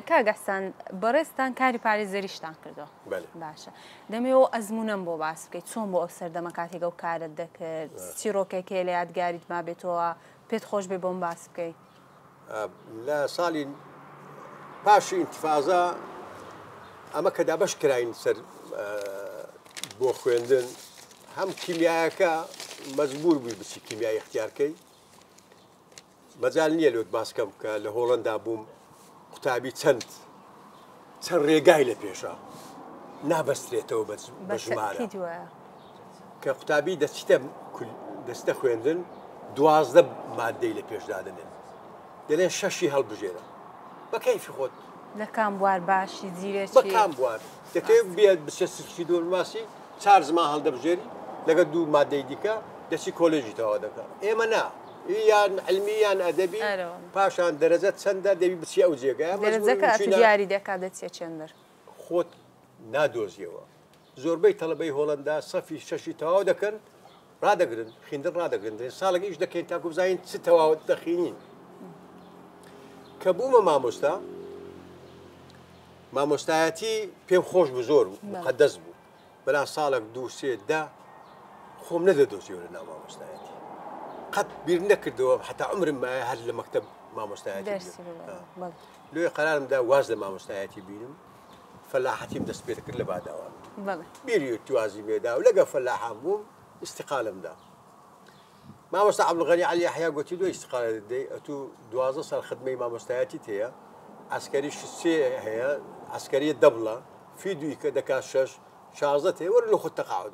کاگەحسان بەڕێستان کاری پارێزەریشتان کردەوە باشە دەمەوە ئەزمونەم بۆ باس بکەیت چۆن بۆ ئەو سەردەمە کاتێکە و کارت دەکرد چیرۆکێکێ لە یادگاریت ما بێتەوە پێت خۆش بێ بۆم باس بکەیت لە ساڵی پاشی ئینتیفازە ئەمە کە دابەش کراین سەر بۆ خوێندن هەم کیمیایەکە مەجبور بووی بچی کیمیای اختیارکەی مەجال نییە لێت باسکەم کە لە هۆڵەندا بووم قوتابی چەند ڕێگای لە پێشە نابەسترێتەوە بە ژمارە کە قوتابی دەستە خوێندن 12 مادەی لە پێشدادنێن دەڵێن 6 هەڵبژێرە بە کەیفی خۆت لە کام بوار باشی جیرێکی بە کام بوار دەکەوێت بێت بچێت سفی دۆرماسی 4 زمان هەڵدەبژێری لەگە 2 مادەی دیکە دەچی کۆلێژی تەوا دەکات ئێمە نا یان علمی یان ئەدەبی پاشان دەرەجە چەندە دەبی بچی ئەو جێگای دەرەجەکە دیاری دەکات دەچێت چەندەر خۆت نادۆزیەوە زۆربەی تەڵەبەی هۆڵەندا سەفی 6 تەواو دەکەن ڕدەگرن خوێندن ڕدەگرن ساڵێکیش دەکەین تاکو بزانین چ تەواوت دەخینین کە بوومە مامۆستایەتی پێم خۆش بوو زۆر مقەدەس بوو بەلا ساڵێک 2-3 خۆم نەدەدۆزیەوە لە ناو مامۆستایەتی قەت بیر نەکردەوە حتا عمرم مایە هەر لە مەکتەب مامۆستایەتی لێ قەرارمدا واز لە مامۆستایەتی بینم فەلاحەتیم دەست پێ دەکرد لە باداوان بیری توازی مێدا و لەگە فەلاحام بووم استقالمدا مامۆستا عەبدولغەنی عەلی یەحیا گوتی دۆ استقالە دەدەی ئەتوو 12 ساڵ خدمەی مامۆستایەتیت هەیە عەسکەریش 3 هەیە عەسکەریە دەبڵە فیدوی کە دەکات 6 16 هەیە وەرە لە خۆت تەقاعود